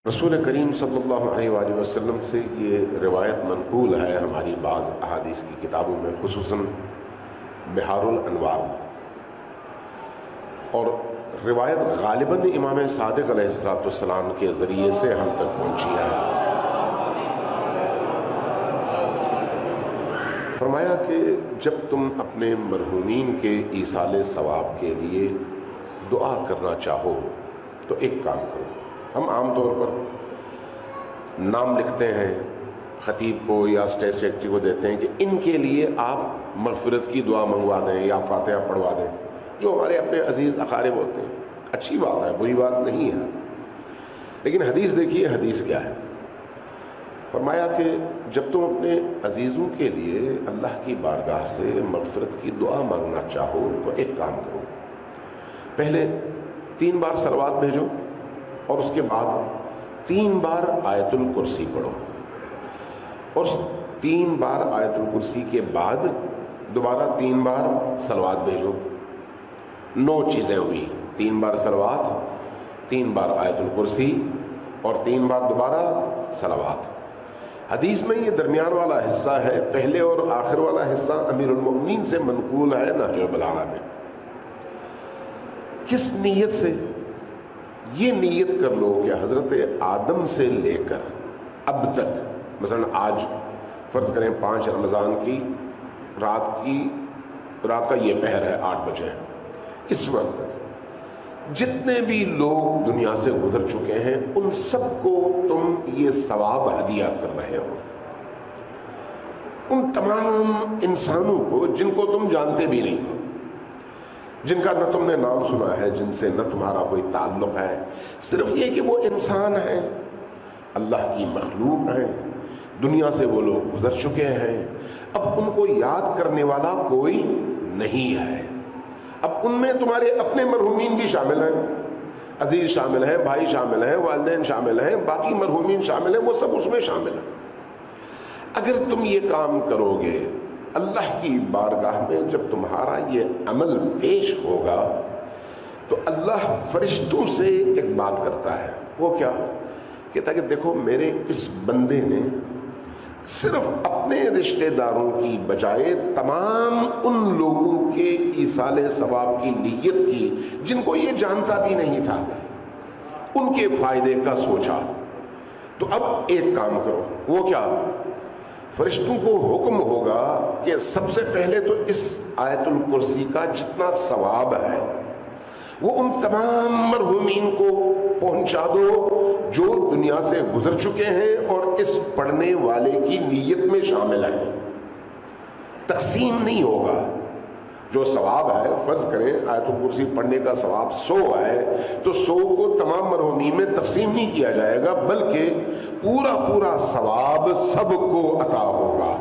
رسول کریم صلی اللہ علیہ وآلہ وسلم سے یہ روایت منقول ہے ہماری بعض احادیث کی کتابوں میں، خصوصاً بحار الانوار میں، اور روایت غالباً امام صادق علیہ السلام کے ذریعے سے ہم تک پہنچی ہے۔ فرمایا کہ جب تم اپنے مرحومین کے ایصال ثواب کے لیے دعا کرنا چاہو تو ایک کام کرو۔ ہم عام طور پر نام لکھتے ہیں خطیب کو یا اسٹیج سیکرٹری کو دیتے ہیں کہ ان کے لیے آپ مغفرت کی دعا منگوا دیں یا فاتحہ پڑھوا دیں، جو ہمارے اپنے عزیز اقارب ہوتے ہیں۔ اچھی بات ہے، بری بات نہیں ہے، لیکن حدیث دیکھیے حدیث کیا ہے۔ فرمایا کہ جب تم اپنے عزیزوں کے لیے اللہ کی بارگاہ سے مغفرت کی دعا مانگنا چاہو تو ایک کام کرو، پہلے 3 بار صلوات بھیجو اور اس کے بعد 3 بار آیت الکرسی پڑھو، اور 3 بار آیت الکرسی کے بعد دوبارہ 3 بار صلوات بھیجو۔ 9 چیزیں ہوئی، 3 بار صلوات، 3 بار آیت الکرسی اور 3 بار دوبارہ صلوات۔ حدیث میں یہ درمیان والا حصہ ہے، پہلے اور آخر والا حصہ امیر المؤمنین سے منقول ہے نہج البلاغہ میں۔ کس نیت سے؟ یہ نیت کر لو کہ حضرت آدم سے لے کر اب تک، مثلا آج فرض کریں 5 رمضان کی رات کا یہ پہر ہے، 8 بجے ہے، اس وقت تک جتنے بھی لوگ دنیا سے گزر چکے ہیں ان سب کو تم یہ ثواب ہدیہ کر رہے ہو۔ ان تمام انسانوں کو جن کو تم جانتے بھی نہیں ہو، جن کا نہ تم نے نام سنا ہے، جن سے نہ تمہارا کوئی تعلق ہے، صرف یہ کہ وہ انسان ہیں، اللہ کی مخلوق ہیں، دنیا سے وہ لوگ گزر چکے ہیں، اب ان کو یاد کرنے والا کوئی نہیں ہے۔ اب ان میں تمہارے اپنے مرحومین بھی شامل ہیں، عزیز شامل ہیں، بھائی شامل ہیں، والدین شامل ہیں، باقی مرحومین شامل ہیں، وہ سب اس میں شامل ہیں۔ اگر تم یہ کام کرو گے، اللہ کی بارگاہ میں جب تمہارا یہ عمل پیش ہوگا تو اللہ فرشتوں سے ایک بات کرتا ہے۔ وہ کیا کہتا ہے کہ دیکھو میرے اس بندے نے صرف اپنے رشتہ داروں کی بجائے تمام ان لوگوں کے ایصال ثواب کی نیت کی جن کو یہ جانتا بھی نہیں تھا، ان کے فائدے کا سوچا۔ تو اب ایک کام کرو، وہ کیا؟ فرشتوں کو حکم ہوگا کہ سب سے پہلے تو اس آیت الکرسی کا جتنا ثواب ہے وہ ان تمام مرحومین کو پہنچا دو جو دنیا سے گزر چکے ہیں اور اس پڑھنے والے کی نیت میں شامل ہیں۔ تقسیم نہیں ہوگا، جو ثواب ہے، فرض کریں آیت الکرسی پڑھنے کا ثواب 100 ہے تو 100 کو تمام مرحومین میں تقسیم نہیں کیا جائے گا، بلکہ پورا ثواب سب کو عطا ہوگا۔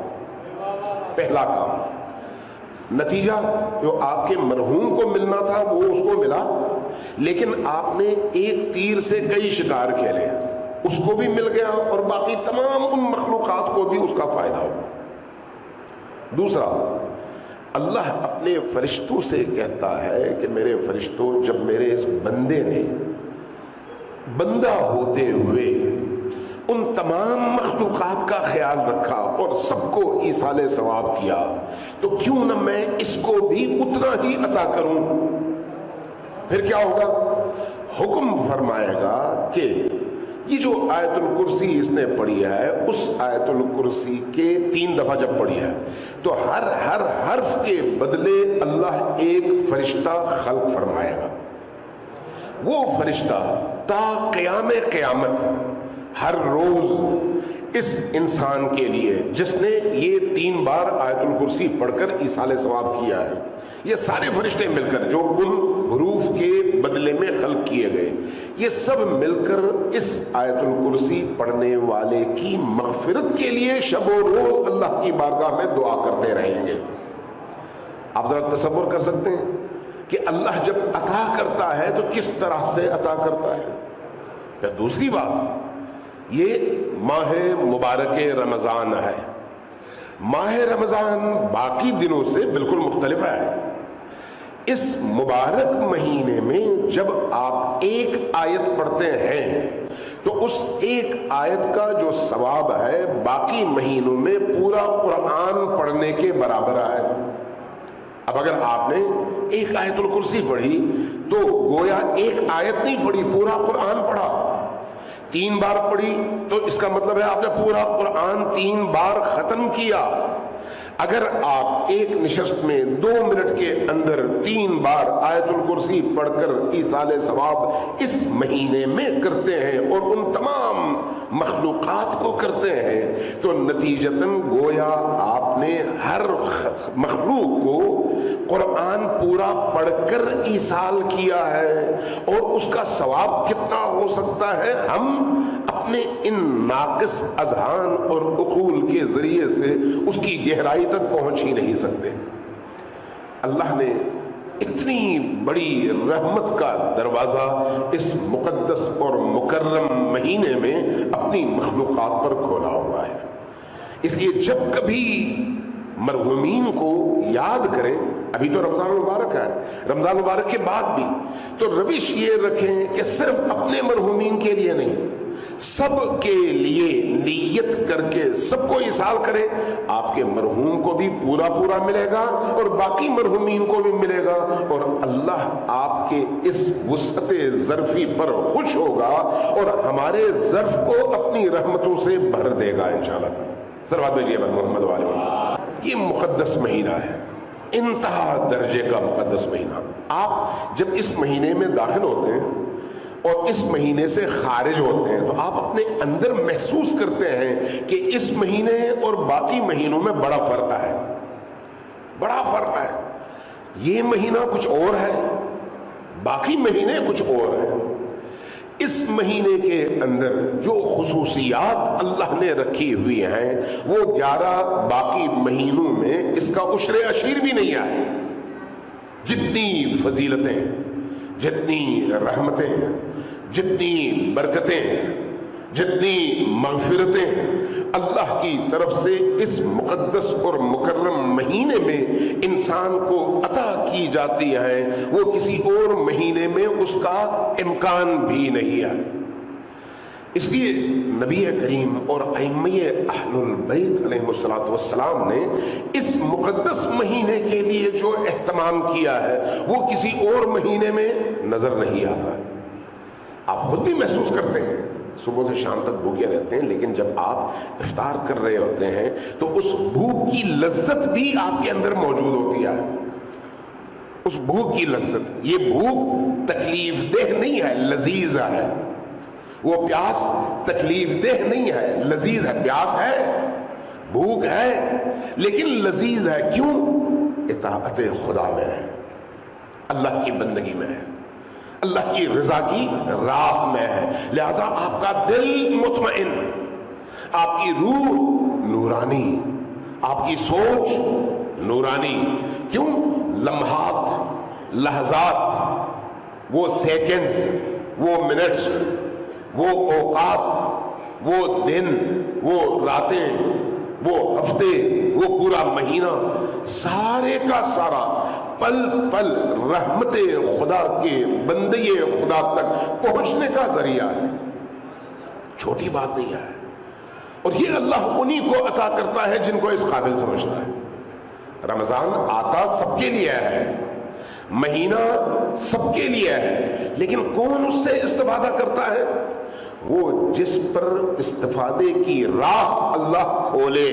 پہلا کام۔ نتیجہ جو آپ کے مرحوم کو ملنا تھا وہ اس کو ملا، لیکن آپ نے ایک تیر سے کئی شکار کھیلے، اس کو بھی مل گیا اور باقی تمام ان مخلوقات کو بھی اس کا فائدہ ہوگا۔ دوسرا، اللہ اپنے فرشتوں سے کہتا ہے کہ میرے فرشتوں، جب میرے اس بندے نے بندہ ہوتے ہوئے ان تمام مخلوقات کا خیال رکھا اور سب کو ایصال ثواب کیا تو کیوں نہ میں اس کو بھی اتنا ہی عطا کروں۔ پھر کیا ہوگا؟ حکم فرمائے گا کہ یہ جو آیت الکرسی اس نے پڑھی ہے، اس آیت الکرسی کے 3 دفعہ جب پڑھی ہے تو ہر حرف کے بدلے اللہ ایک فرشتہ خلق فرمائے گا۔ وہ فرشتہ تا قیام قیامت ہر روز اس انسان کے لیے جس نے یہ 3 بار آیت الکرسی پڑھ کر ایصال ثواب کیا ہے، یہ سارے فرشتے مل کر جو ان حروف کے بدلے میں خلق کیے گئے، یہ سب مل کر اس آیت الکرسی پڑھنے والے کی مغفرت کے لیے شب و روز اللہ کی بارگاہ میں دعا کرتے رہیں گے۔ آپ ذرا تصور کر سکتے ہیں کہ اللہ جب عطا کرتا ہے تو کس طرح سے عطا کرتا ہے۔ پھر دوسری بات، یہ ماہ مبارک رمضان ہے۔ ماہ رمضان باقی دنوں سے بالکل مختلف ہے۔ اس مبارک مہینے میں جب آپ ایک آیت پڑھتے ہیں تو اس ایک آیت کا جو ثواب ہے باقی مہینوں میں پورا قرآن پڑھنے کے برابر ہے۔ اب اگر آپ نے ایک آیت الکرسی پڑھی تو گویا ایک آیت نہیں پڑھی، پورا قرآن پڑھا۔ 3 بار پڑھی تو اس کا مطلب ہے آپ نے پورا قرآن 3 بار ختم کیا۔ اگر آپ ایک نشست میں 2 منٹ کے اندر 3 بار آیت الکرسی پڑھ کر ایصال ثواب اس مہینے میں کرتے ہیں اور ان تمام مخلوقات کو کرتے ہیں تو نتیجتاً گویا آپ نے ہر مخلوق کو قرآن پورا پڑھ کر ایصال کیا ہے۔ اور اس کا ثواب کتنا ہو سکتا ہے ہم اپنے ان ناقص اذہان اور عقول کے ذریعے سے اس کی گہرائی تک پہنچ ہی نہیں سکتے۔ اللہ نے اتنی بڑی رحمت کا دروازہ اس مقدس اور مکرم مہینے میں اپنی مخلوقات پر کھولا ہوا ہے۔ اس لیے جب کبھی مرحومین کو یاد کریں، ابھی تو رمضان مبارک ہے، رمضان مبارک کے بعد بھی تو روش یہ رکھیں کہ صرف اپنے مرحومین کے لیے نہیں، سب کے لیے نیت کر کے سب کو ایصال کرے، آپ کے مرحوم کو بھی پورا پورا ملے گا اور باقی مرحومین کو بھی ملے گا، اور اللہ آپ کے اس وسعت ظرفی پر خوش ہوگا اور ہمارے ظرف کو اپنی رحمتوں سے بھر دے گا انشاءاللہ۔ صلوات بھیجیے محمد والے۔ یہ مقدس مہینہ ہے، انتہا درجے کا مقدس مہینہ۔ آپ جب اس مہینے میں داخل ہوتے ہیں اور اس مہینے سے خارج ہوتے ہیں تو آپ اپنے اندر محسوس کرتے ہیں کہ اس مہینے اور باقی مہینوں میں بڑا فرق ہے، بڑا فرق ہے۔ یہ مہینہ کچھ اور ہے، باقی مہینے کچھ اور ہیں۔ اس مہینے کے اندر جو خصوصیات اللہ نے رکھی ہوئی ہیں وہ 11 باقی مہینوں میں اس کا عشر عشیر بھی نہیں آئے۔ جتنی فضیلتیں، جتنی رحمتیں، جتنی برکتیں، جتنی مغفرتیں اللہ کی طرف سے اس مقدس اور مکرم مہینے میں انسان کو عطا کی جاتی ہیں وہ کسی اور مہینے میں اس کا امکان بھی نہیں ہے۔ اس لیے نبی کریم اور ائمہ اہل البیت علیہ السلام نے اس مقدس مہینے کے لیے جو اہتمام کیا ہے وہ کسی اور مہینے میں نظر نہیں آتا۔ آپ خود بھی محسوس کرتے ہیں، صبح سے شام تک بھوکے رہتے ہیں، لیکن جب آپ افطار کر رہے ہوتے ہیں تو اس بھوک کی لذت بھی آپ کے اندر موجود ہوتی ہے۔ اس بھوک کی لذت، یہ بھوک تکلیف دہ نہیں ہے، لذیذ ہے۔ وہ پیاس تکلیف دہ نہیں ہے، لذیذ ہے۔ پیاس ہے، بھوک ہے، لیکن لذیذ ہے۔ کیوں؟ اطاعت خدا میں ہے، اللہ کی بندگی میں ہے، اللہ کی رضا کی راہ میں ہے، لہذا آپ کا دل مطمئن، آپ کی روح نورانی، آپ کی سوچ نورانی۔ کیوں؟ لمحات، لحظات، وہ سیکنڈز، وہ منٹس، وہ اوقات، وہ دن، وہ راتیں، وہ ہفتے، وہ پورا مہینہ، سارے کا سارا پل پل رحمت خدا کے بندے خدا تک پہنچنے کا ذریعہ ہے۔ چھوٹی بات نہیں ہے، اور یہ اللہ انہی کو عطا کرتا ہے جن کو اس قابل سمجھتا ہے۔ رمضان آتا سب کے لیے ہے، مہینہ سب کے لیے ہے، لیکن کون اس سے استفادہ کرتا ہے؟ وہ جس پر استفادے کی راہ اللہ کھولے۔